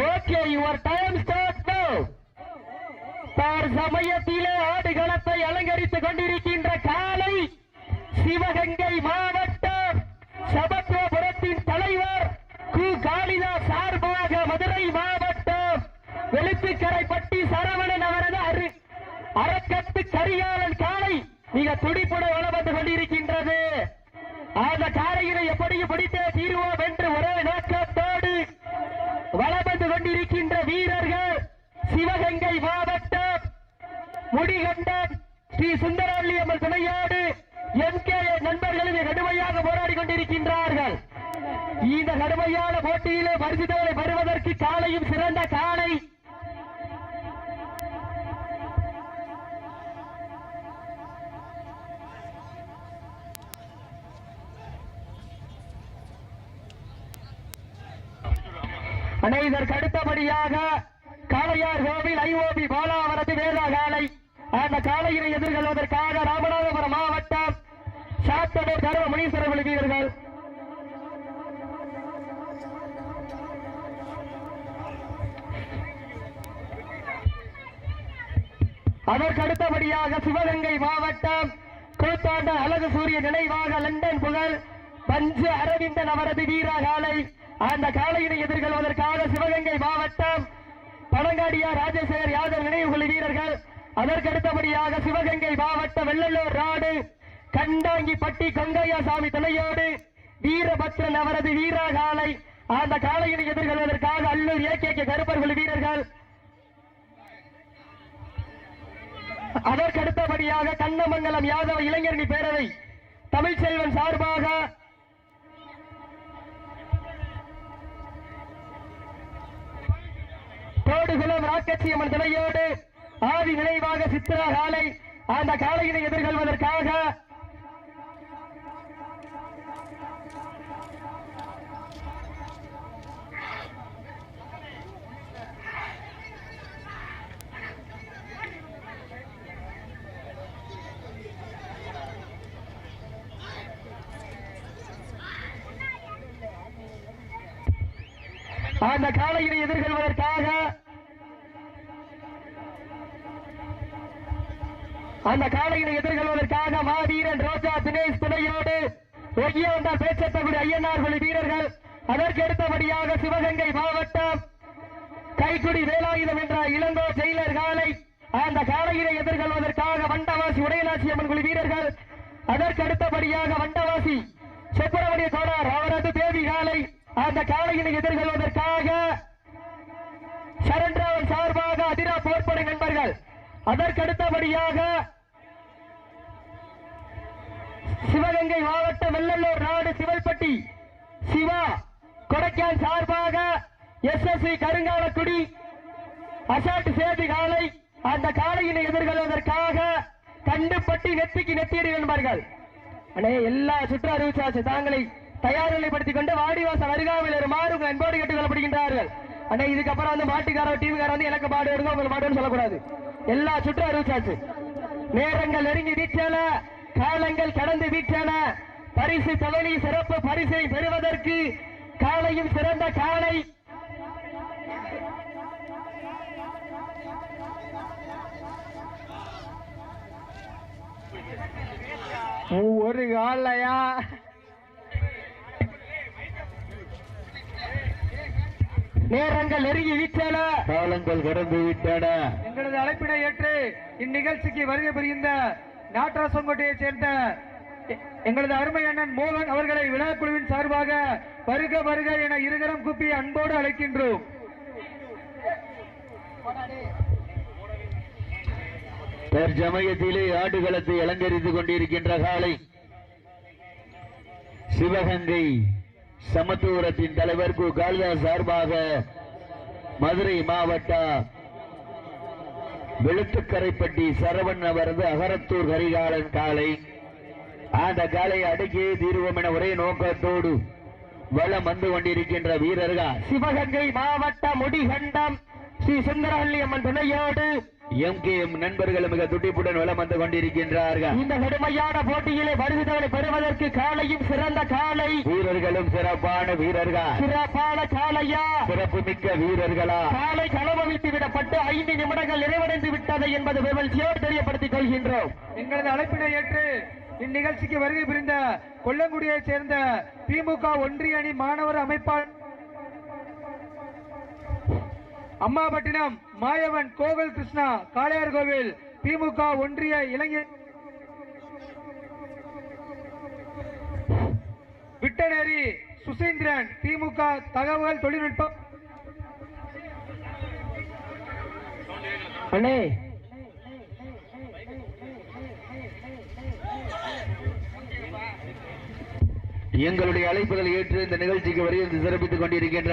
Okay, your time starts now. சமயத்திலே ஆடுகளத்தை அலங்கரித்துக் கொண்டிருக்கின்ற காலை சிவகங்கை மாவட்டம் சபத்வபுரத்தின் தலைவர் கு காளிதாஸ் சார்பாக மதுரை மாவட்டம் வெளுத்துக்கரைப்பட்டி சரவணன் அவரது அரக்கத்து கரிகாலன் காலை மிக துடிப்புடன் வலம் வந்து கொண்டிருக்கின்றது. அந்த காலையினை எப்படியும் பிடித்தே தீர்வோம் என்று ஒரே நோக்கத்தோடு வலம் வந்து கொண்டிருக்கின்ற வீரர்கள் சிவகங்கை மாவட்டம் முடிகண்டன் ஸ்ரீ சுந்தரவள்ளியம்மன் துணையோடு MKA நண்பர்களும் கடுமையாக போராடி கொண்டிருக்கின்றார்கள். இந்த கடுமையான போட்டியிலே பரிசுகளை பெறுவதற்கு காலையும் சிறந்த காலை. இதற்கு அடுத்தபடியாக காளையார் கோவில் IOB பாலா அவரது வேதா காலை. அந்த காளையினை எதிர்கொள்வதற்காக ராமநாதபுரம் மாவட்டம் சாத்தனூர் தர்ம முனீஸ்வரர் வீரர்கள். அதற்கு அடுத்தபடியாக சிவகங்கை மாவட்டம் கூத்தாண்ட அழகு சூரிய நினைவாக லண்டன் புகழ் பஞ்சு அரவிந்தன் அவரது வீரா காலை. அந்த காளையினை எதிர்கொள்வதற்காக சிவகங்கை மாவட்டம் பழங்காடியார் ராஜசேகர் யாதவ் நினைவுகுழு வீரர்கள். அதற்கு அடுத்தபடியாக சிவகங்கை மாவட்டம் வெள்ளலூர் நாடு கண்டாங்கிப்பட்டி கொங்கையா சாமி துணையோடு வீரபத்ரன் அவரது வீரா காலை. அந்த காளையினை எதிர்கொள்வதற்காக அல்லூர் AKK கருப்பர்கள் வீரர்கள். அதற்கு அடுத்தபடியாக கண்ணமங்கலம் யாதவ இளைஞரணி பேரவை தமிழ்ச்செல்வன் சார்பாக தோடுகுளம் ராக்கட்சியம்மன் துணையோடு ஆதி நினைவாக சித்ரா காலை. அந்த காளையினை எதிர்கொள்வதற்காக அந்த காளையினை எதிர்கொள்வதற்காக மாவீரன் ரோஜா தினேஷ் துணையோடு ஒய்யாண்டார் பேச்சத்தகுடி ஐயனார் குழு வீரர்கள். அதற்கு அடுத்தபடியாக சிவகங்கை மாவட்டம் கைக்குடி வேலாயுதம் என்ற இளங்கோ ஜெயிலர் காலை. அந்த காளையினை எதிர்கொள்வதற்காக வண்டவாசி உடையநாச்சி அம்மன் குழு வீரர்கள். அதற்கு அடுத்தபடியாக வண்டவாசி சுப்பிரமணிய கோடார் அவரது தேவி காலை. அந்த காளையினை எதிர்கொள்வதற்காக சரண்ராவன் சார்பாக அதிரா போர்ப்படை நண்பர்கள். அதற்கு அடுத்தபடியாக சிவகங்கை மாவட்டம் வெள்ளலூர் நாடு சிவல்பட்டி சிவா கொடைக்கால் சார்பாக SSC கருங்காலக்குடி அசாட்டு சேதி காலை. அந்த காளையினை எதிர்கொள்வதற்காக கண்டுபட்டி நெத்திக்கு நெத்தியடி நண்பர்கள். எல்லா சுற்று அறிவிச்சாச்சு தாங்களை தயார் நிலைப்படுத்திக் கொண்டு வாடிவாசல் அருகாமையில் வருமாறு அன்போடு கேட்டுக் கொள்ளப்படுகின்றார்கள். அண்ணே இதுக்கப்புறம் வந்து மாட்டுக்கார டீமுக்கார வந்து எனக்கு பாடு எடுங்க உங்களுக்கு மாட்டுன்னு சொல்லக்கூடாது. எல்லா சுற்று அறிவிச்சாச்சு. நேரங்கள் நெருங்கி வீச்சன, காலங்கள் கடந்து வீச்சன. பரிசு தவணி சிறப்பு பரிசை பெறுவதற்கு காலையும் சிறந்த காலை. ஒரு காலையா நேரங்கள் நெருங்கி விட்டன, காலங்கள் கடந்து விட்டன. எங்களது அழைப்பினை ஏற்று இந்நிகழ்ச்சிக்கு வருகை புரிந்த நாட்டரசங்கோட்டையைச் சேர்ந்த எங்களது அருமை அண்ணன் மோகன் அவர்களை விழாக்குழுவின் சார்பாக வருக வருக என இருகரம் கூப்பி அன்போடு அழைக்கின்றோம். தற்சமயத்திலே ஆடுகளத்தை அலங்கரித்துக் கொண்டிருக்கின்ற காலை சிவகங்கை சமத்துவத்தின் தலைவர் கு காளிதாஸ் சார்பாக மதுரை மாவட்ட வெளுத்துக்கரைப்பட்டி சரவணன் அவரது அகரத்தூர் கரிகாலன் காலை. அந்த காலை அடக்கியே தீர்வோம் என ஒரே நோக்கத்தோடு வலம் வந்து கொண்டிருக்கின்ற வீரர்கள் சிவகங்கை மாவட்ட முடிகண்டம் ஸ்ரீ சுந்தரவள்ளி அம்மன் துணையோடு எம்கேஎம் நண்பர்கள் மிக துடிப்புடன் வலம் வந்து கொண்டிருக்கின்றார்கள். இந்த கடுமையான போட்டியிலே வருகிறவர்களை பெறுவதற்கு காலையும் சிறந்த காலை, வீரர்களும் சிறப்பான வீரர்கள், சிறப்பான காலையா, சிறப்பு மிக்க வீரர்களா, காலை களமவித்து விடப்பட்டு 5 நிமிடங்கள் நிறைவடைந்து விட்டது என்பது விமர்சையோடு தெரியப்படுத்திக் கொள்கின்றோம். எங்களது அழைப்பினை ஏற்று இந்நிகழ்ச்சிக்கு வருகை புரிந்த கொல்லங்குடியைச் சேர்ந்த திமுக ஒன்றிய அணி மாணவர் அமைப்பாளர் அம்மாபட்டினம் மாயவன் கோவில் கிருஷ்ணா காளையார் கோவில் திமுக ஒன்றிய இளைஞர் விட்டநேரி சுசீந்திரன் திமுக தகவல் தொழில்நுட்பம் அண்ணே எங்களுடைய அழைப்புகளை ஏற்று இந்த நிகழ்ச்சிக்கு வருகை சிறப்பித்துக் கொண்டிருக்கின்ற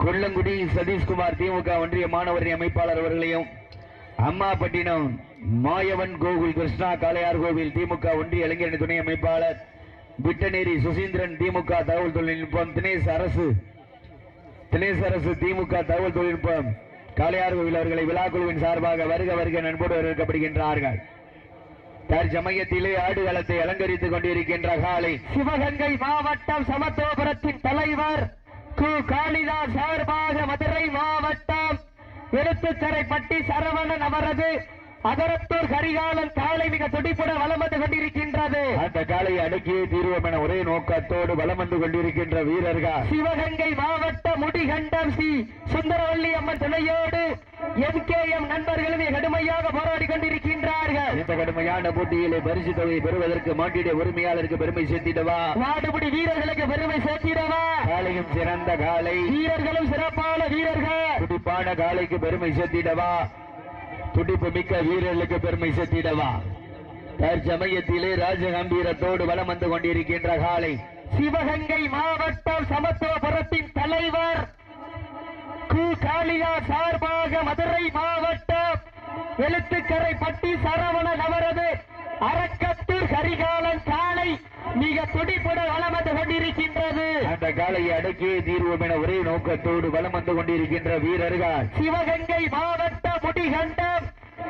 கொல்லங்குடி சதீஷ்குமார் திமுக ஒன்றிய மாணவர் அமைப்பாளர் அவர்களையும், அம்மாபட்டினம் மாயவன் கோகுல் கிருஷ்ணா காளையார் கோவில் திமுக ஒன்றிய இளைஞரணி துணை அமைப்பாளர் விட்டநேரி சுசீந்திரன் திமுக தகவல் தொழில்நுட்பம், தினேஷ் அரசு திமுக தகவல் தொழில்நுட்பம் காளையார் கோவில் அவர்களை விழாக்குழுவின் சார்பாக வருக வருக நண்போடு வரவேற்கப்படுகின்றார்கள். தற்சமயத்திலே ஆடுகளத்தை அலங்கரித்துக் கொண்டிருக்கின்ற காலை சிவகங்கை மாவட்டம் சமத்துவபுரத்தின் தலைவர் கு காளிதாஸ் சார்பாக மதுரை மாவட்டம் எழுத்துக்கரைப்பட்டி சரவணன் அவரது அதரத்தூர் கரிகாலன் காலை மிக துடிப்புடன் வலம் வந்து கொண்டிருக்கின்றது. அந்த காலை அடக்கியே தீர்வோம் என ஒரே நோக்கத்தோடு வலம் வந்து கொண்டிருக்கின்ற வீரர்கள் சிவகங்கை மாவட்டம் முடிகண்டம் சி சுந்தரவல்லி அம்மன் துணையோடு எம்கேஎம் நண்பர்களும் கடுமையாக போராடி கொண்டிருக்கின்றார்கள். இந்த கடுமையான போட்டியிலே பரிசு தொகையை பெறுவதற்கு மாட்டிட உரிமையாளருக்கு பெருமை சேர்த்திடவா, நாடுபடி வீரர்களுக்கு பெருமை சேர்த்திடவா, காலையும் சிறந்த காலை, வீரர்களும் சிறப்பான வீரர்கள், துடிப்பான காலைக்கு பெருமை சேர்த்திடவா, துடிப்பு மிக்க வீரர்களுக்கு பெருமை சேர்த்திடவா. தற்சமயத்திலே ராஜகம்பீரத்தோடு வலம் வந்து கொண்டிருக்கின்ற காலை சிவகங்கை மாவட்டம் சமத்துவபுரத்தின் தலைவர் கு காளிதாஸ் சார்பாக மதுரை மாவட்டம் எழுத்துக்கரைப்பட்டி சரவணன் அவரது அரக்கத்தூர் கரிகாலன் காலை மிக துடிப்புடன் வலம் வந்து கொண்டிருக்கின்றது. அந்த காலையை அடக்கியே தீர்வோம் என ஒரே நோக்கத்தோடு வலம் வந்து கொண்டிருக்கின்ற வீரர்கள் சிவகங்கை மாவட்டம் முடிகண்டம்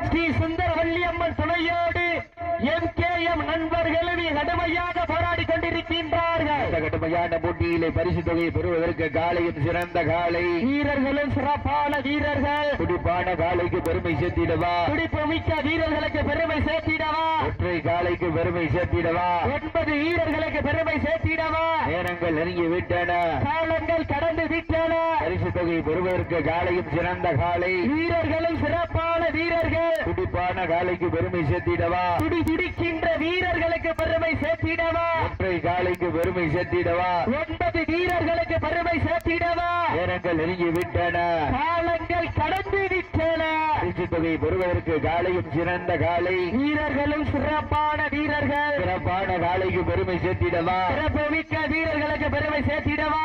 ஸ்ரீ சுந்தரவல்லி அம்மன் துணையோடு எம்கேஎம் நண்பர்களும் கடுமையாக போராடி கொண்டிருக்கின்றார்கள். இந்த கடுமையான போட்டியிலே பரிசு தொகையை பெறுவதற்கு காலையும் சிறந்த காலை, வீரர்களும் சிறப்பான வீரர்கள், துடிப்பான காலைக்கு பெருமை சேர்த்திடவா, துடிப்பு மிக்க வீரர்களுக்கு பெருமை சேர்த்திடவா, ஒற்றை காலைக்கு பெருமை சேர்த்திடவா, 9 வீரர்களுக்கு பெருமை சேர்த்திடவா. நேரங்கள் நெருங்கி விட்டன, காலங்கள் கடந்து விட்டன. பரிசு தொகையை பெறுவதற்கு காலையும் சிறந்த காலை, வீரர்களும் சிறப்பான வீரர்கள், துடிப்பான காலைக்கு பெருமை சேர்த்திடவா, துடிக்கின்ற வீரர்களுக்கு பெருமை சேர்த்திடவா, ஒற்றை காலைக்கு பெருமை சேர்த்திடவா, 9 வீரர்களுக்கு பெருமை சேர்த்திடவா. நேரங்கள் நெருங்கி விட்டன, காலங்கள் கடந்து விட்டன. பரிசு தொகையை பெறுவதற்கு காலையும் சிறந்த காலை, வீரர்களும் சிறப்பான வீரர்கள், சிறப்பான காலைக்கு பெருமை சேர்த்திடவா, சிறப்புமிக்க வீரர்களுக்கு பெருமை சேர்த்திடவா,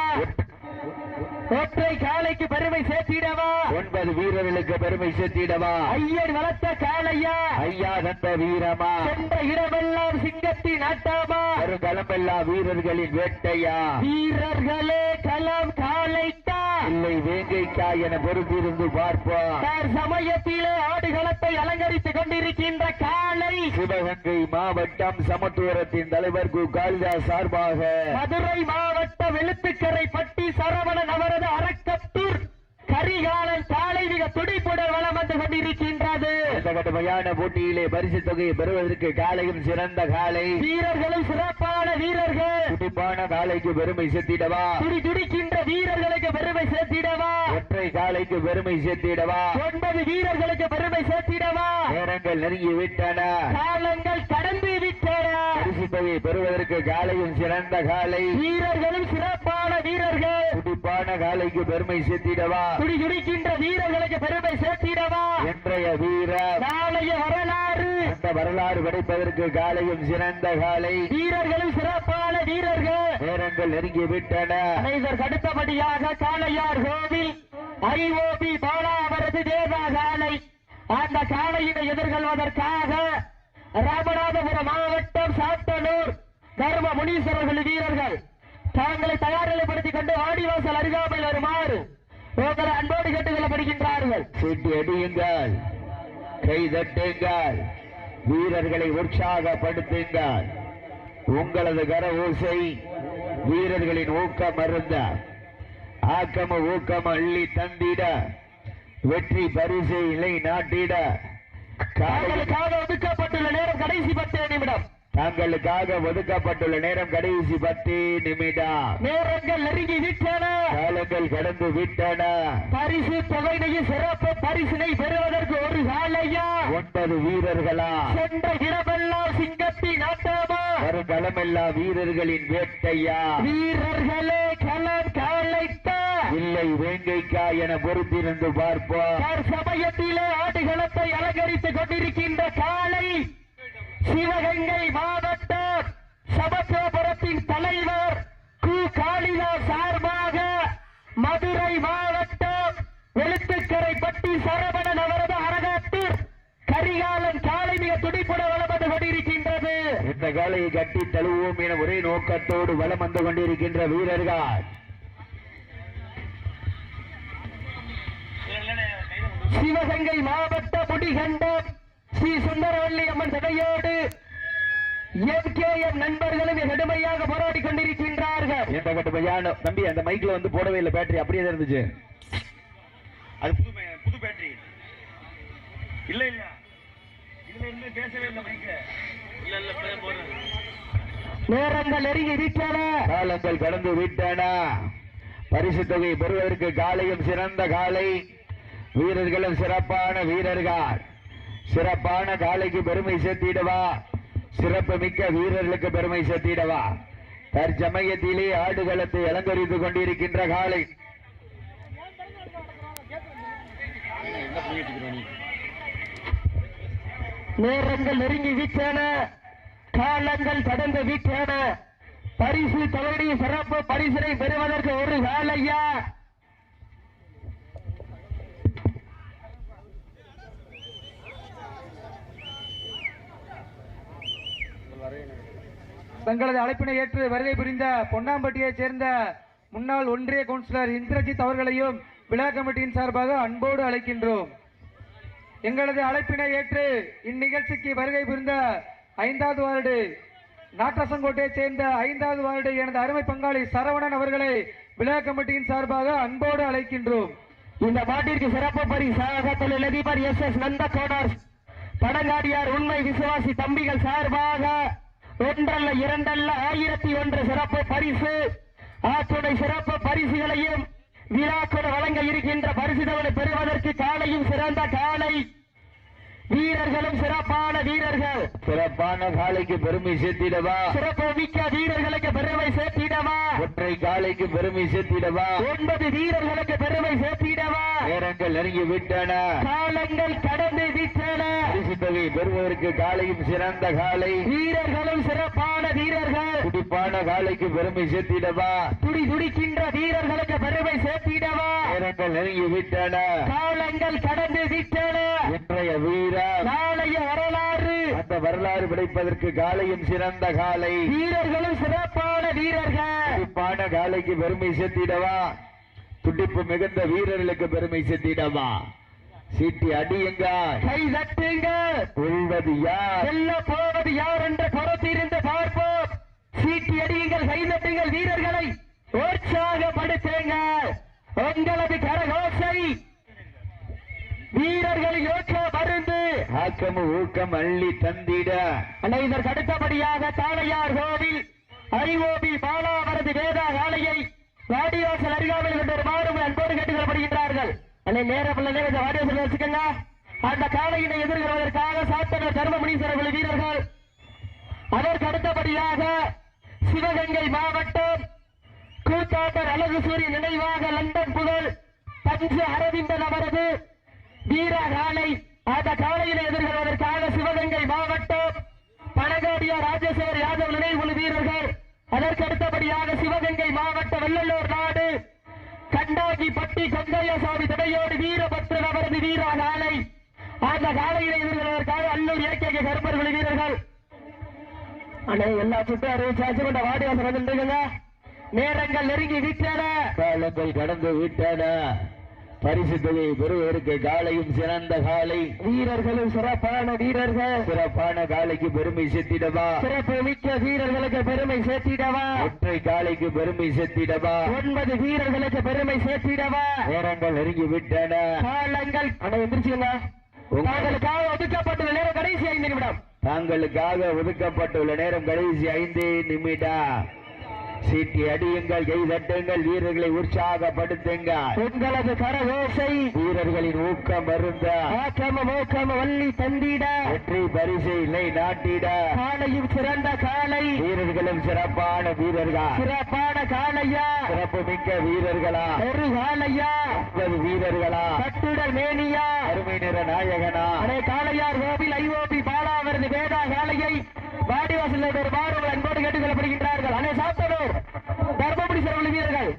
ஒற்றை காலைக்கு பெருமை சேர்த்திடவா, 9 வீரர்களுக்கு பெருமை சேர்த்திடவா. ஐயன் வளர்த்த காளையா, ஐயா தந்த வீரமா, சென்ற இடமெல்லாம் சிங்கத்தின் ஆட்டமா, களமெல்லாம் வீரர்களின் வேட்டையா, வீரர்களே களம் காளைக்கா இல்லை வேங்கைக்கா என பொறுத்திருந்து பார்ப்போம். சமயத்திலே ஆடுகளத்தை அலங்கரித்துக் கொண்டிருக்கின்ற காளை சிவகங்கை மாவட்டம் சமத்துவரத்தின் தலைவர் கு காளிதாஸ் சார்பாக மதுரை மாவட்டம் எழுத்துக்கரைப்பட்டி சரவணன் அவரது அரக்கத்தூர் கரிகாலன் காலை மிக துடிப்புடன் வலம் வந்து கொண்டிருக்கின்றது. இந்த கடுமையான போட்டியிலே பரிசு தொகையை பெறுவதற்கு காலையும் சிறந்த காலை, வீரர்களும் சிறப்பான வீரர்கள், துடிப்பான காலைக்கு பெருமை சேர்த்திடவா, துடிக்கின்ற வீரர்களுக்கு பெருமை சேர்த்திடவா, ஒற்றை காலைக்கு பெருமை சேர்த்திடவா, 9 வீரர்களுக்கு பெருமை சேர்த்திடவா. நேரங்கள் நெருங்கி விட்டன, காலங்கள் கடந்து விட்டன. பரிசு தொகையை பெறுவதற்கு காலையும் சிறந்த காலை, வீரர்களும் சிறப்பான வீரர்கள், துடிப்பான காலைக்கு பெருமை சேர்த்திடவா, துடிக்கின்ற வீரர்களுக்கு பெருமை சேர்த்திடவா. இன்றைய வீரர் நாளைய வரலாறு, அந்த வரலாறு படைப்பதற்கு காலையும் சிறந்த காலை, வீரர்களும் சிறப்பான வீரர்கள். நேரங்கள் நெருங்கி விட்டன. இதற்கு அடுத்தபடியாக காளையார் கோவில் ஐஓபி பாலா அவரது தேவா காலை, அந்த காளையினை எதிர்கொள்வதற்காக ராமநாதபுரம் மாவட்டம் சாத்தனூர் தர்ம முனீஸ்வரர்கள் வீரர்கள் தாங்களை தயார் நிலைப்படுத்திக் கொண்டு ஆடிவாசல் அருகாமையில் வருமாறு உங்களை அன்போடு கேட்டுக் கொள்ளப்படுகின்றார்கள். சீட்டு அடியுங்கள். கைதட்டுங்கள், வீரர்களை உற்சாகப்படுத்துங்கள். உங்களது கர ஓசை வீரர்களின் ஊக்கம் அருந்த ஆக்கம ஊக்கம் அள்ளி தந்திட வெற்றி பரிசை இலை நாட்டிட தங்களுக்காக ஒதுக்கப்பட்டுள்ள நேரம் கடைசி 10 நிமிடம். தங்களுக்காக ஒதுக்கப்பட்டுள்ள நேரம் கடைசி 10 நிமிடம். நேரங்கள் நெருங்கி விட்டன, காலங்கள் கடந்து விட்டன. பரிசு தொகையினையும் சிறப்பு பரிசினை பெறுவதற்கு ஒரு காலையா 9 வீரர்களா சென்ற இடமெல்லாம் சிங்கத்தின் ஆட்டமா வருகளமெல்லாம் வீரர்களின் வேட்டையா வீரர்களே களம் காலைத்தா இல்லை வேங்கைக்கா என பொறுத்திருந்து பார்ப்போம். சமயத்திலே ஆடுகளத்தை அலங்கரித்துக் கொண்டிருக்கின்ற காலை சிவகங்கை மாவட்டம் சமத்துவபுரத்தின் தலைவர் கு காளிதாஸ் சார்பாக மதுரை மாவட்டம் எழுத்துக்கரைப்பட்டி சரவணன் அவரது அரங்கத்தில் கரிகாலன் காலை மிக துடிப்புட வலம் வந்து கொண்டிருக்கின்றது. இந்த காலையை கட்டி தழுவோம் என ஒரே நோக்கத்தோடு வலம் வந்து கொண்டிருக்கின்ற வீரர்கள் சிவகங்கை மாவட்ட முடிகண்டம் ஸ்ரீ சுந்தரவல்லி அம்மன் சபையோடு எம்கேஎம் நண்பர்களும் கடுமையாக போராடி கொண்டிருக்கின்றார்கள். எந்த கட்டுமையான தம்பி அந்த மைக்ல வந்து போடவே இல்லை, பேட்டரி அப்படியே தான் இருந்துச்சு. அது புது பேட்டரி இல்ல இல்ல இதுல இருந்து பேசவே இல்லை மைக் இல்ல இல்ல போறேன். நேரங்கள் நெருங்கி விட்டன, காலங்கள் கடந்து விட்டன. பரிசு தொகை பெறுவதற்கு காலையும் சிறந்த காலை வீரர்களும் சிறப்பான வீரர்கள். சிறப்பான காலைக்கு பெருமை சேர்த்திடவா, சிறப்பு மிக்க வீரர்களுக்கு பெருமை சேர்த்திடவா. தற்சமயத்திலே ஆடுகளத்தை அலங்கரித்துக் கொண்டிருக்கின்ற காலை நேரங்கள் நெருங்கி விட்டன, காலங்கள் கடந்து விட்டன. பரிசு தொகையுடைய சிறப்பு பரிசினை பெறுவதற்கு ஒரு காலையா தங்களது அழைப்பினை ஏற்று வருகை புரிந்த பொன்னாம்பட்டியைச் சேர்ந்த முன்னாள் ஒன்றிய கவுன்சிலர் இந்திரஜித் அவர்களையும் விழா கமிட்டியின் சார்பாக அன்போடு அழைக்கின்றோம். எங்களது அழைப்பினை ஏற்று இந்நிகழ்ச்சிக்கு வருகை புரிந்த 5வது வார்டு நாட்டசங்கோட்டையைச் சேர்ந்த 5வது வார்டு எனது அருமை பங்காளி சரவணன் அவர்களை விழா கமிட்டியின் சார்பாக அன்போடு அழைக்கின்றோம். இந்த மாட்டிற்கு சிறப்பு பரிசாக தொழிலதிபர் SS நந்தகோடார் படங்காடியார் உண்மை விசுவாசி தம்பிகள் சார்பாக ஒன்றல்ல இரண்டல்ல 1001 சிறப்பு பரிசு ஆத்துணை சிறப்பு பரிசுகளையும் விழாக்குழு வழங்க இருக்கின்ற பரிசுகளை பெறுவதற்கு காலையும் சிறந்த காலை வீரர்களும் சிறப்பான வீரர்கள். சிறப்பான காலைக்கு பெருமை சேர்த்திடவா, சிறப்பு மிக்க வீரர்களுக்கு பெருமை சேர்த்திடவா, ஒற்றை காலைக்கு பெருமை சேர்த்திடவா, 9 வீரர்களுக்கு பெருமை சேர்த்திடவா. நேரங்கள் நெருங்கி விட்டன, காலங்கள் கடந்து விட்டன. பரிசு தொகை பெறுவதற்கு காலையும் சிறந்த காலை வீரர்களும் சிறப்பான வீரர்கள். துடிப்பான காலைக்கு பெருமை சேர்த்திடவா, துடிக்கின்ற வீரர்களுக்கு பெருமை சேர்த்திடவா. நேரங்கள் நெருங்கி விட்டன, காலங்கள் கடந்து விட்டன. இன்றைய வீரர் நாளைய வரலாறு, அந்த வரலாறு படைப்பதற்கு காலையும் சிறந்த காலை வீரர்களும் சிறப்பான வீரர்கள். துடிப்பான காலைக்கு பெருமை சேர்த்திடவா, துடிப்பு மிகுந்த வீரர்களுக்கு பெருமை சேர்த்திடவா. சீட்டி அடியுங்க, கை தட்டுங்கள். கொள்வது யார், வெல்ல போவது யார் என்று பொறுத்திருந்து பார்ப்போம். சீட்டி அடியுங்கள், கை தட்டுங்கள், வீரர்களை உற்சாகப்படுத்துங்கள். உங்களது கரகோசை வீரர்களின் யோக்க மருந்து ஆக்கம ஊக்கம் அள்ளி தந்திட. இதற்கு அடுத்தபடியாக தாளையார் கோவில் ஐஓபி பாலா அவரது வேதா காலையை வாடிவாசல் அருகாமையில் கொண்டு மாறும் அன்போடு கேட்டுக்கொள்ளப்படுகின்றார்கள். நேரம் வாடிவாசல் வச்சுக்கோங்க. அந்த காலையினை எதிர்கொள்வதற்காக சாத்தனர் கர்மமுனீஸ்வரர் வீரர்கள். அதற்கு அடுத்தபடியாக சிவகங்கை மாவட்டம் கூத்தாட்டர் அழகு சூரிய நினைவாக லண்டன் புகழ் பஞ்ச அரவிந்தன் அவரது வீர காலை. அந்த காலையினை எதிர்கொள்வதற்காக சிவகங்கை மாவட்டம் பனகாடியா ராஜேஸ்வர் யாதவ் நினைவுக்குழு வீரர்கள். அதற்கு அடுத்தபடியாக சிவகங்கை மாவட்டம் வெள்ளலூர் நாடு கண்டாகிப்பட்டி கங்கையசாமி தடையோடு வீரபத்ரன் அவரது வீர காலை. அந்த காலையினை எதிர்கொள்வதற்காக அல்லூர் ஏகே கருப்பர்கள் வீரர்கள். எல்லா சுற்று அறிவிச்சாச்சு கொண்ட வாடிவாசல் வந்துருங்க. நேரங்கள் நெருங்கி விட்டன, காலங்கள் கடந்து விட்டன. பரிசு தொகை பெறுவதற்கு காலையும் சிறந்த காலை, வீரர்களும் சிறப்பான வீரர்கள், சிறப்பான காலைக்கு பெருமை சேர்த்திடவா, சிறப்பு மிக்க வீரர்களுக்கு பெருமை சேர்த்திடவா, ஒற்றை காலைக்கு பெருமை சேர்த்திடவா, 9 வீரர்களுக்கு பெருமை சேர்த்திடவா. நேரங்கள் நெருங்கி விட்டன. காலங்கள் எந்திரிச்சுங்க. தாங்களுக்காக ஒதுக்கப்பட்டுள்ள நேரம் கடைசி 5 நிமிடம். தாங்களுக்காக ஒதுக்கப்பட்டுள்ள நேரம் கடைசி 5 நிமிடம். சீட்டி அடியுங்கள், கை தட்டுங்கள், வீரர்களை உற்சாகப்படுத்துங்கள். உங்களது கரகோசை வீரர்களின் ஊக்கம் மருந்த ஊக்கம வள்ளி தந்திட, வெற்றி பரிசை இல்லை நாட்டிட. காலையும் சிறந்த காலை, வீரர்களும் சிறப்பான வீரர்கள், சிறப்பான காலையா, சிறப்பு மிக்க வீரர்களா, ஒரு காலையா, 9 வீரர்களா, கட்டுடல் மேனியா, அருமை நிற நாயகனா, அடே காளையார் கோவில் ஐஓபி பாலாவரது வேதா காளையை வாடிவாசல் ஒரு மாறுகள் அன்போடு கேட்டுக் கொள்ளப்படுகின்றார்கள். அனே சாத்தனூர் தர்மபுரி சிறப்பு வீரர்கள்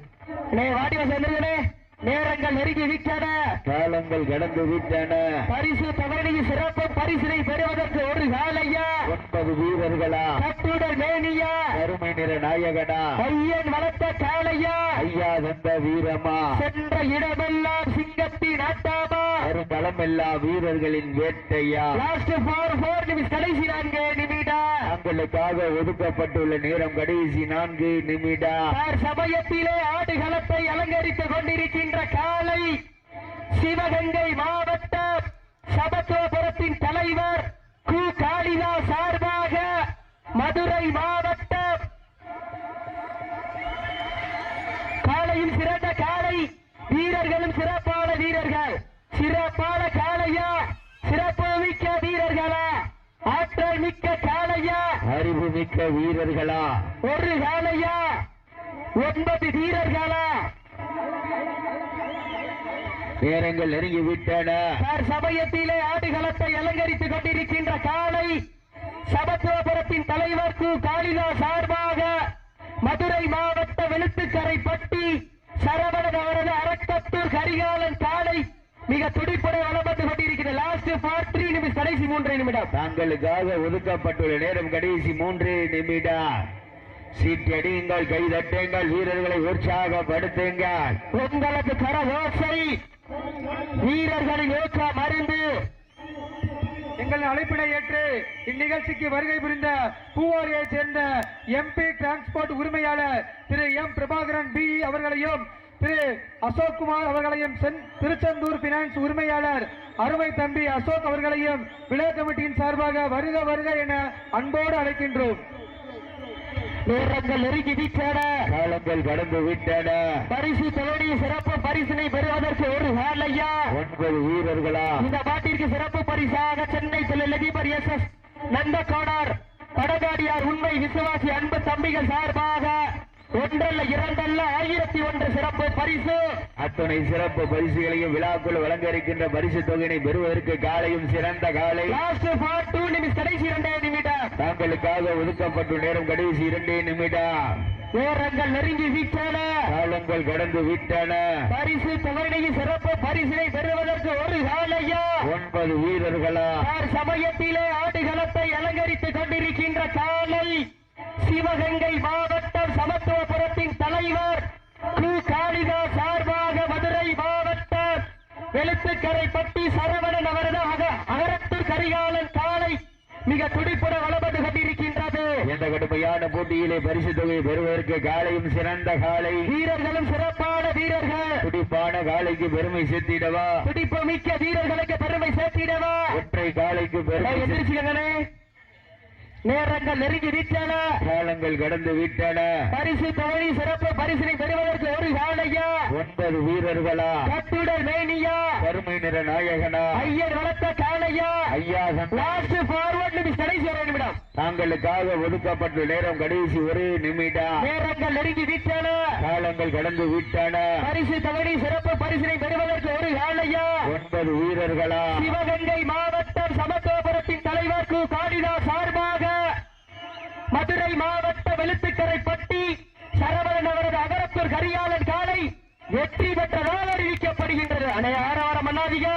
வாடிவாசல் நேரங்கள் நெருங்கி விட்டன. காலங்கள் கடந்து விட்டன. பரிசு தொகையில் சிறப்பு பரிசினை பெறுவதற்கு ஒரு காலையா, 9 வீரர்களா, கட்டுடல் மேனியா, அருமை நிற நாயகனா, ஐயன் வளர்த்த காளையா, ஐயா தந்த வீரமா, சென்ற இடமெல்லாம் சிங்கத்தின் ஆட்டாமா, களமெல்லா வீரர்களின் வேட்டையா. லாஸ்ட் 4 நிமிஷம் கடைசி 4 நிமிடம். தங்களுக்காக ஒதுக்கப்பட்டுள்ள நேரம் கடைசி 4 நிமிடம். சமயத்திலே ஆடுகளத்தை அலங்கரித்துக் கொண்டிருக்கின்ற காலை சிவகங்கை மாவட்டம் சமத்துவபுரத்தின் தலைவர் கு காளிதாஸ் சார்பாக மதுரை மாவட்டம் காலையும் சிறந்த காலை, வீரர்களும் சிறப்பான வீரர்கள், சிறப்பான காளையா, சிறப்பு மிக்க வீரர்களா, ஆற்றல் மிக்க காளையா, அறிவு மிக்க வீரர்களா, ஒரு காளையா, 9 வீரர்களா. நேரங்கள் நெருங்கி விட்டன. சமயத்திலே ஆடுகளத்தை அலங்கரித்துக் கொண்டிருக்கின்ற காலை சமத்துவபுரத்தின் தலைவர் கு காளிதாஸ் சார்பாக மதுரை மாவட்ட வெளுத்துக்கரை பட்டி சரவணன் அவரது அரக்கத்தூர் கரிகாலன் காலை மிக துடிப்புடன் வளம் வந்து கொண்டிருக்கிறது. லாஸ்ட் 3 நிமிஷம் கடைசி 3 நிமிடம். தாங்களுக்காக ஒதுக்கப்பட்டுள்ள நேரம் கடைசி 3 நிமிடம். சீட்டி அடியுங்கள், கை தட்டுங்கள், வீரர்களை உற்சாகப்படுத்துங்கள். உங்களது கரகோசை வீரர்களின் ஊக்கம் அறிந்து எங்கள் அழைப்பினை ஏற்று இந்நிகழ்ச்சிக்கு வருகை புரிந்த பூவாரியைச் சேர்ந்த MP டிரான்ஸ்போர்ட் உரிமையாளர் திரு எம் பிரபாகரன் பி அவர்களையும் திரு அசோக் குமார் அவர்களையும் திருச்செந்தூர் பினான்ஸ் உரிமையாளர் அருமை தம்பி அசோக் அவர்களையும் விழா கமிட்டியின் சார்பாக வருக வருக என அன்போடு அழைக்கின்றோம். நேரங்கள் நெருங்கி விட்டன. காலங்கள் கடந்து விட்டன. பரிசு தொகை சிறப்பு பரிசினை பெறுவதற்கு ஒரு காலையா, 9 வீரர்களா. இந்த பாட்டிற்கு சிறப்பு பரிசாக சென்னை தொழிலதிபர் SS நந்தகோனார் படகாடியார் உண்மை விசுவாசி அன்பு தம்பிகள் சார்பாக 1 அல்ல 2 அல்ல 1001 சிறப்பு பரிசு. அத்தனை சிறப்பு பரிசுகளையும் விழாக்குள் வழங்க இருக்கின்ற பரிசு தொகையினை பெறுவதற்கு காலையும் சிறந்த காலை. லாஸ்ட் 2 நிமிஷம் கடைசி 2 நிமிடம். தாங்களுக்காக ஒதுக்கப்பட்டுள்ள நேரம் கடைசி 2 நிமிடம். நேரங்கள் நெருங்கி விட்டன. காலங்கள் கடந்து விட்டன. பரிசு தொகையினை சிறப்பு பரிசினை பெறுவதற்கு ஒரு காலையா, 9 வீரர்களா. சமயத்திலே ஆடுகளத்தை அலங்கரித்துக் கொண்டிருக்கின்ற காலை சிவகங்கை மாவட்டம் சமத்துவபுரத்தின் தலைவர் கு காளிதாஸ் சார்பாக மதுரை மாவட்டம் வெளுத்துக்கரை பட்டி சரவணன் அவரது அகரத்தூர் கரிகாலன் காலை மிக துடிப்புடன் வளம் வந்து கொண்டிருக்கின்றது. இந்த கடுமையான போட்டியிலே பரிசு தொகை பெறுவதற்கு காலையும் சிறந்த காலை, வீரர்களும் சிறப்பான வீரர்கள், துடிப்பான காலைக்கு பெருமை சேர்த்திடவா, துடிப்பு மிக்க வீரர்களுக்கு பெருமை சேர்த்திடவா, ஒற்றை காலைக்கு பெருமை எதிர்ச்சிகளே. நேரங்கள் நெருங்கி விட்டன. காலங்கள் கடந்து விட்டன. பரிசு தொகை சிறப்பு பரிசினை பெறுவதற்கு ஒரு காலையா, 9 வீரர்களா. கட்டுடல் மேனியா, கருமை நிற நாயகனா, ஐயர் வளர்த்த காலையா, ஐயா லாஸ்ட் 4 நிமிஷம் கடைசி 1 நிமிடம். தாங்களுக்காக ஒதுக்கப்பட்டுள்ள நேரம் கடைசி 1 நிமிடம். நேரங்கள் நெருங்கி விட்டன. காலங்கள் கடந்து விட்டன. பரிசு தொகை சிறப்பு பரிசினை பெறுவதற்கு ஒரு காலையா, 9 வீரர்களா. சிவகங்கை மாவட்டம் சமத்துவபுரத்தின் தலைவர் கு காளிதாஸ் சார்பாக மதுரை மாவட்ட வெளுத்துக்கரை பட்டி சரவணன் அவரது அகரத்தூர் கரிகாலன் காலை வெற்றி பெற்றதாக அறிவிக்கப்படுகின்றது. அனைவரும் ஆரவாரம் பண்ணாதீங்க.